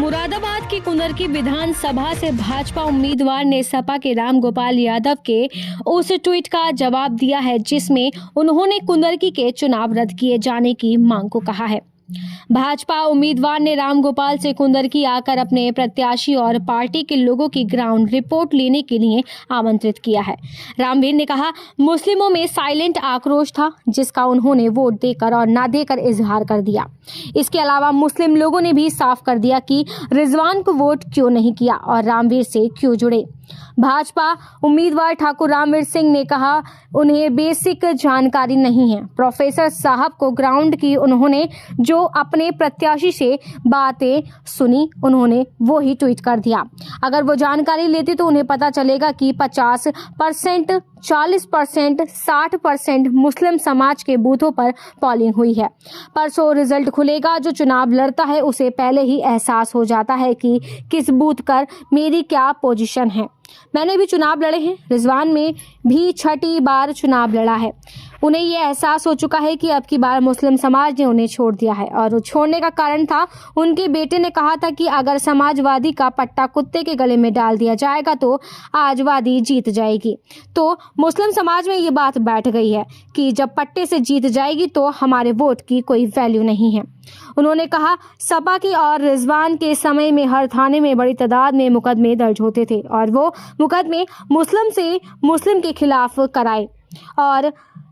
मुरादाबाद की कुंदरकी विधानसभा से भाजपा उम्मीदवार ने सपा के रामगोपाल यादव के उस ट्वीट का जवाब दिया है जिसमें उन्होंने कुंदरकी के चुनाव रद्द किए जाने की मांग को कहा है। भाजपा उम्मीदवार ने रामगोपाल से कुंदरकी आकर अपने प्रत्याशी और पार्टी के लोगों की ग्राउंड रिपोर्ट लेने के लिए आमंत्रित किया है। रामवीर ने कहा, मुस्लिमों में साइलेंट आक्रोश था जिसका उन्होंने वोट देकर और ना देकर इजहार कर दिया। इसके अलावा मुस्लिम लोगों ने भी साफ कर दिया कि रिजवान को वोट क्यों नहीं किया और रामवीर से क्यों जुड़े। भाजपा उम्मीदवार ठाकुर रामवीर सिंह ने कहा, उन्हें बेसिक जानकारी नहीं है। प्रोफेसर साहब को ग्राउंड की उन्होंने जो अपने प्रत्याशी से बातें सुनी उन्होंने वो ही ट्वीट कर दिया। अगर वो जानकारी लेते तो उन्हें पता चलेगा कि 50%, 40%, 60% मुस्लिम समाज के बूथों पर पोलिंग हुई है। परसों रिजल्ट खुलेगा। जो चुनाव लड़ता है उसे पहले ही एहसास हो जाता है कि किस बूथ पर मेरी क्या पोजीशन है। मैंने भी चुनाव लड़े हैं, रिजवान में भी 6ठी बार चुनाव लड़ा है। उन्हें ये एहसास हो चुका है कि अब की बार मुस्लिम समाज ने उन्हें छोड़ दिया है और छोड़ने का कारण था उनके बेटे ने कहा था कि अगर समाजवादी का पट्टा कुत्ते के गले में डाल दिया जाएगा तो आजवादी जीत जाएगी। तो मुस्लिम समाज में ये बात बैठ गई है कि जब पट्टे से जीत जाएगी तो हमारे वोट की कोई वैल्यू नहीं है। उन्होंने कहा, सपा की और रिजवान के समय में हर थाने में बड़ी तादाद में मुकदमे दर्ज होते थे और वो मुकदमे मुस्लिम से मुस्लिम के खिलाफ कराए और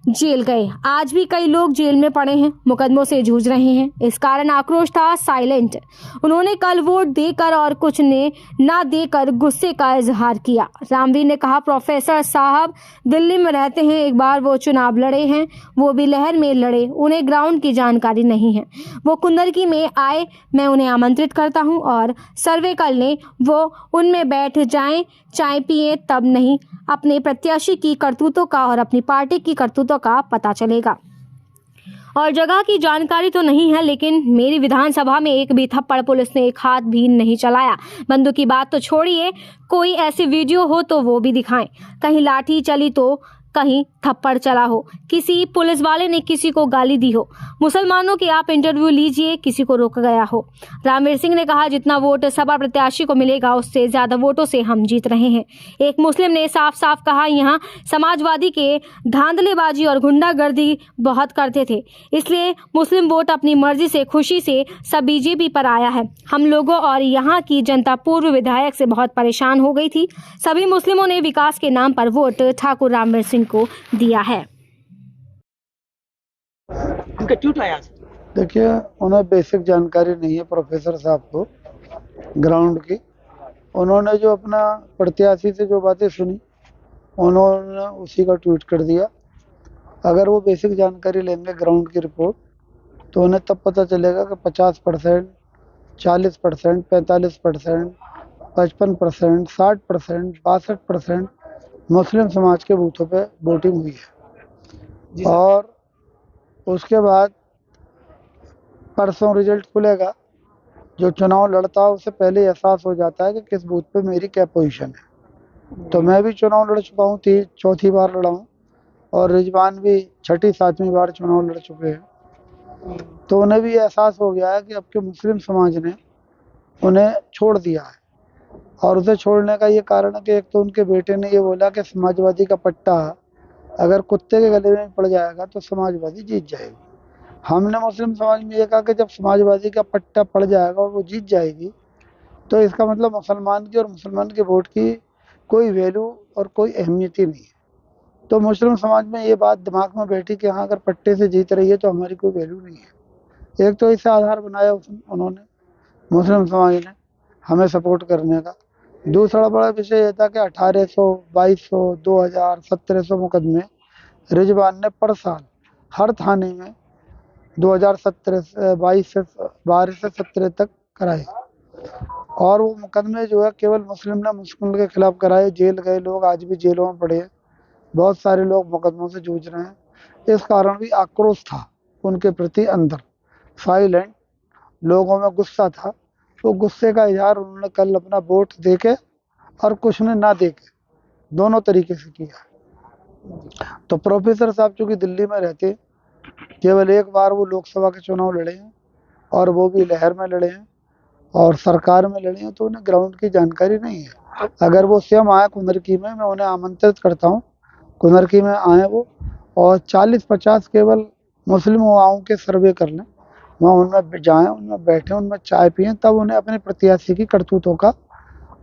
जेल गए। आज भी कई लोग जेल में पड़े हैं, मुकदमों से जूझ रहे हैं। इस कारण आक्रोश था साइलेंट। उन्होंने कल वोट देकर और कुछ ने ना देकर गुस्से का इजहार किया। रामवीर ने कहा, प्रोफेसर साहब दिल्ली में रहते हैं, एक बार वो चुनाव लड़े हैं, वो भी लहर में लड़े, उन्हें ग्राउंड की जानकारी नहीं है। वो कुंदरकी में आए, मैं उन्हें आमंत्रित करता हूँ और सर्वे कर लें, वो उनमें बैठ जाएं, चाय पिए, तब नहीं अपने प्रत्याशी की करतूतों का और अपनी पार्टी की करतूतों का पता चलेगा। और जगह की जानकारी तो नहीं है, लेकिन मेरी विधानसभा में एक भी थप्पड़ पुलिस ने एक हाथ भी नहीं चलाया। बंदूक की बात तो छोड़िए, कोई ऐसी वीडियो हो तो वो भी दिखाएं। कहीं लाठी चली तो कहीं थप्पड़ चला हो, किसी पुलिस वाले ने किसी को गाली दी हो, मुसलमानों के आप इंटरव्यू लीजिए, किसी को रोका गया हो। रामवीर सिंह ने कहा, जितना वोट सपा प्रत्याशी को मिलेगा उससे ज्यादा वोटों से हम जीत रहे हैं। एक मुस्लिम ने साफ साफ कहा, यहाँ समाजवादी के धांधलेबाजी और गुंडागर्दी बहुत करते थे, इसलिए मुस्लिम वोट अपनी मर्जी से खुशी से सब बीजेपी पर आया है। हम लोगों और यहाँ की जनता पूर्व विधायक से बहुत परेशान हो गई थी। सभी मुस्लिमों ने विकास के नाम पर वोट ठाकुर रामवीर सिंह को दिया है। उनका ट्वीट आया। देखिए, उन्हें बेसिक जानकारी नहीं है प्रोफेसर साहब को ग्राउंड की। उन्होंने जो अपना प्रत्याशी से जो बातें सुनी उन्होंने उसी का ट्वीट कर दिया। अगर वो बेसिक जानकारी लेंगे ग्राउंड की रिपोर्ट तो उन्हें तब पता चलेगा कि 50%, 40%, 45%, 55%, 60%, 62% मुस्लिम समाज के बूथों पे वोटिंग हुई है। और उसके बाद परसों रिजल्ट खुलेगा। जो चुनाव लड़ता है उसे पहले एहसास हो जाता है कि किस बूथ पे मेरी क्या पोजीशन है। तो मैं भी चुनाव लड़ चुका हूँ, 4थी बार लड़ा हूँ और रिजवान भी 6ठी 7वीं बार चुनाव लड़ चुके हैं। तो उन्हें भी एहसास हो गया है कि अब के मुस्लिम समाज ने उन्हें छोड़ दिया है। और उसे छोड़ने का ये कारण है कि एक तो उनके बेटे ने ये बोला कि समाजवादी का पट्टा अगर कुत्ते के गले में पड़ जाएगा तो समाजवादी जीत जाएगी। हमने मुस्लिम समाज में ये कहा कि जब समाजवादी का पट्टा पड़ जाएगा और वो जीत जाएगी तो इसका मतलब मुसलमान की और मुसलमान के वोट की कोई वैल्यू और कोई अहमियत ही नहीं है। तो मुस्लिम समाज में ये बात दिमाग में बैठी कि हाँ, अगर पट्टे से जीत रही है तो हमारी कोई वैल्यू नहीं है। एक तो इसे आधार बनाया उन्होंने मुस्लिम समाज ने हमें सपोर्ट करने का। दूसरा बड़ा विषय यह था कि 1800, 2200, 2000, 1700 मुकदमे रिजवान ने पर साल हर थाने में 2022 से 17 तक कराए। और वो मुकदमे जो है केवल मुस्लिम के खिलाफ कराए। जेल गए लोग आज भी जेलों में पड़े हैं। बहुत सारे लोग मुकदमों से जूझ रहे हैं। इस कारण भी आक्रोश था उनके प्रति अंदर, साइलेंट, लोगों में गुस्सा था। तो गुस्से का इजहार उन्होंने कल अपना वोट देके और कुछ ने ना देके दोनों तरीके से किया। तो प्रोफेसर साहब चूंकि दिल्ली में रहते, केवल एक बार वो लोकसभा के चुनाव लड़े हैं और वो भी लहर में लड़े हैं। और सरकार में लड़े हैं तो उन्हें ग्राउंड की जानकारी नहीं है। अगर वो स्वयं आए कुंदरकी में, मैं उन्हें आमंत्रित करता हूँ कुंदरकी में आए वो, और 40-50 केवल मुस्लिम युवाओं के सर्वे कर लें, वहाँ उनमें जाएं, उनमें बैठें, उनमें चाय पिएं, तब उन्हें अपने प्रत्याशी की करतूतों का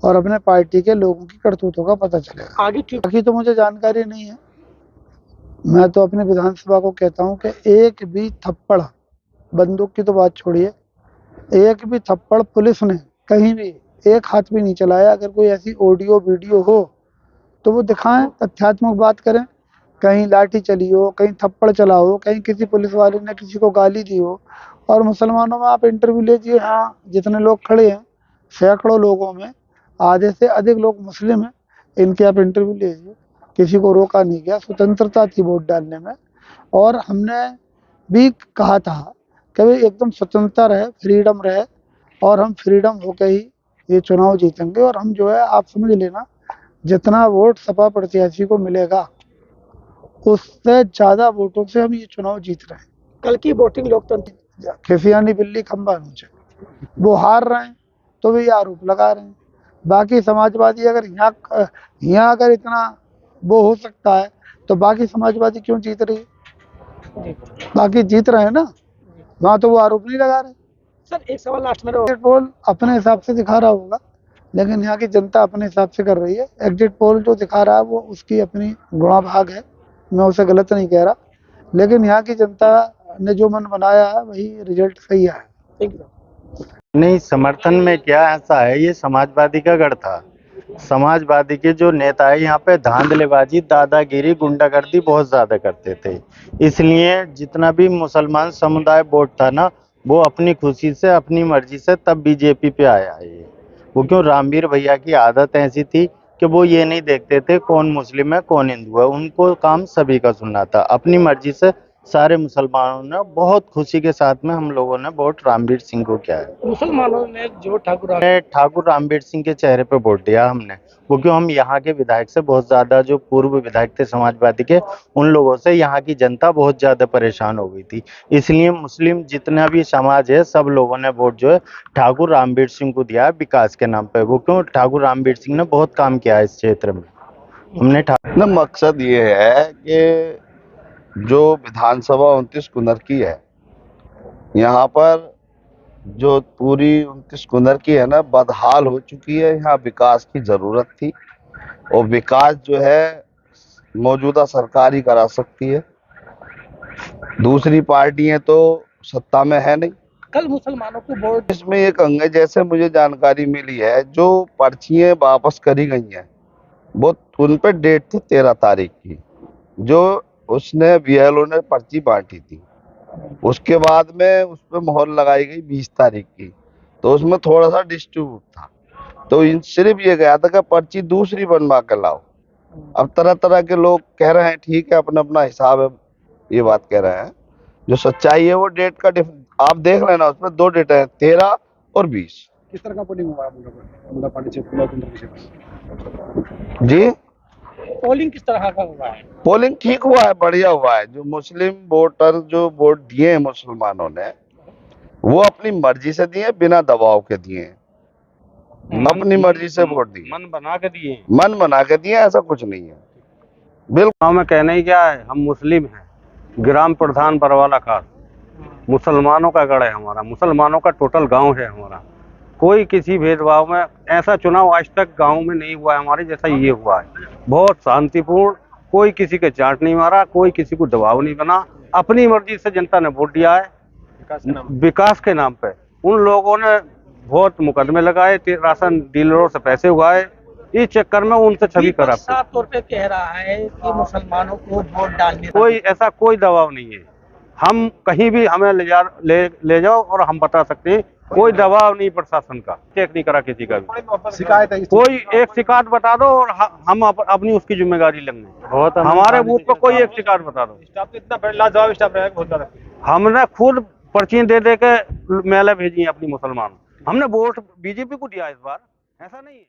और अपने पार्टी के लोगों की करतूतों का पता चलेगा। आगे बाकी तो मुझे जानकारी नहीं है। मैं तो अपनी विधानसभा को कहता हूँ कि एक भी थप्पड़, बंदूक की तो बात छोड़िए, एक भी थप्पड़ पुलिस ने कहीं भी एक हाथ भी नहीं चलाया। अगर कोई ऐसी ऑडियो वीडियो हो तो वो दिखाएं, तथ्यात्मक बात करें। कहीं लाठी चली हो, कहीं थप्पड़ चला हो, कहीं किसी पुलिस वाले ने किसी को गाली दी हो। और मुसलमानों में आप इंटरव्यू लीजिए, हाँ जितने लोग खड़े हैं सैकड़ों लोगों में आधे से अधिक लोग मुस्लिम हैं, इनके आप इंटरव्यू लीजिए, किसी को रोका नहीं गया, स्वतंत्रता थी वोट डालने में। और हमने भी कहा था कि भाई एकदम स्वतंत्रता रहे, फ्रीडम रहे, और हम फ्रीडम होकर ही ये चुनाव जीतेंगे। और हम जो है, आप समझ लेना, जितना वोट सपा प्रत्याशी को मिलेगा उससे ज्यादा वोटों से हम ये चुनाव जीत रहे हैं। कल की वोटिंग लोकतंत्र खिसियानी बिल्ली खंबा नोचे, वो हार रहे हैं तो भी ये आरोप लगा रहे हैं। बाकी समाजवादी अगर यहाँ अगर इतना वो हो सकता है तो बाकी समाजवादी क्यों जीत रही है? बाकी जीत रहे हैं ना, वहाँ तो वो आरोप नहीं लगा रहे। सर एक सवाल लास्ट में एग्जिट पोल अपने हिसाब से दिखा रहा होगा, लेकिन यहाँ की जनता अपने हिसाब से कर रही है। एग्जिट पोल जो दिखा रहा है वो उसकी अपनी गुणा भाग है, मैं उसे गलत नहीं कह रहा, लेकिन यहाँ की जनता ने जो मन बनाया है वही रिजल्ट सही है। Thank you. नहीं, समर्थन में क्या ऐसा है, ये समाजवादी का गढ़ था। समाजवादी के जो नेता है यहाँ पे धांधलेबाजी, दादागिरी, गुंडागर्दी बहुत ज्यादा करते थे। इसलिए जितना भी मुसलमान समुदाय वोट था ना, वो अपनी खुशी से, अपनी मर्जी से तब बीजेपी पे आया है ये। वो क्यों, रामवीर भैया की आदत ऐसी थी कि वो ये नहीं देखते थे कौन मुस्लिम है कौन हिंदू है, उनको काम सभी का सुनना था। अपनी मर्जी से सारे मुसलमानों ने बहुत खुशी के साथ में हम लोगों ने वोट रामवीर सिंह को किया है। मुसलमानों ने जो ठाकुर रामवीर सिंह के चेहरे पे वोट दिया हमने, वो क्यों, हम यहाँ के विधायक से बहुत ज्यादा, जो पूर्व विधायक थे समाजवादी के, उन लोगों से यहाँ की जनता बहुत ज्यादा परेशान हो गई थी। इसलिए मुस्लिम जितना भी समाज है, सब लोगों ने वोट जो है ठाकुर रामवीर सिंह को दिया है विकास के नाम पे। वो क्यों, ठाकुर रामवीर सिंह ने बहुत काम किया है इस क्षेत्र में। हमने ना मकसद ये है कि जो विधानसभा 29 कुंदरकी है, यहाँ पर जो पूरी 29 कुंदरकी है ना, बदहाल हो चुकी है। यहाँ विकास की जरूरत थी, और विकास जो है मौजूदा सरकार ही करा सकती है। दूसरी पार्टियां तो सत्ता में है नहीं। कल मुसलमानों को वोट इसमें एक अंग है, जैसे मुझे जानकारी मिली है, जो पर्चियां वापस करी गई हैं वो उन पर डेट थी 13 तारीख की, जो उसने बीएलओ ने पर्ची बांटी थी। उसके बाद में उस पर मोहर लगाई गई 20 तारीख की, तो उसमें थोड़ा सा डिस्ट्रीब्यूट था। तो सिर्फ ये गया था कि पर्ची दूसरी बनवा के लाओ। अब तरह तरह के लोग कह रहे हैं, ठीक है, अपना अपना हिसाब है, ये बात कह रहे हैं। जो सच्चाई है वो डेट का आप देख लेना, उसमें 2 डेट है, 13 और 20। किस तरह का पोलिंग हुआ जी, पोलिंग किस तरह का हुआ है? पोलिंग ठीक हुआ है, बढ़िया हुआ है। जो मुस्लिम वोटर जो वोट दिए हैं मुसलमानों ने, वो अपनी मर्जी से दिए, बिना दबाव के दिए, अपनी मर्जी से वोट दिए, मन बना के दिए। मन बना के दिए, ऐसा कुछ नहीं है। बिल्कुल। गाँव में कहना ही क्या है, हम मुस्लिम हैं, ग्राम प्रधान बरवाला खास, मुसलमानों का गढ़ है हमारा, मुसलमानों का टोटल गांव है हमारा। कोई किसी भेदभाव में, ऐसा चुनाव आज तक गांव में नहीं हुआ है हमारे जैसा ये हुआ है। बहुत शांतिपूर्ण, कोई किसी के चाट नहीं मारा, कोई किसी को दबाव नहीं बना, अपनी मर्जी से जनता ने वोट दिया है विकास के नाम पे। उन लोगों ने बहुत मुकदमे लगाए, राशन डीलरों से पैसे उगाए, इस चक्कर में उनसे छवि खराब। साफ तौर पे कह रहा है कि मुसलमानों को वोट डालने कोई ऐसा कोई दबाव नहीं है। हम कहीं भी हमें ले जाओ और हम बता सकते हैं, कोई दबाव नहीं प्रशासन का, चेक नहीं करा किसी का भी। शिकायत है कोई एक शिकायत बता दो और हम अपनी उसकी जिम्मेदारी लेंगे। हमारे बूथ पर कोई एक शिकायत बता दो। स्टाफ तो इतना लाजवाब स्टाफ रहेगा, बहुत ज्यादा। हमने खुद पर्ची दे के मेले भेजी है अपनी मुसलमान। हमने वोट बीजेपी को दिया इस बार, ऐसा नहीं है।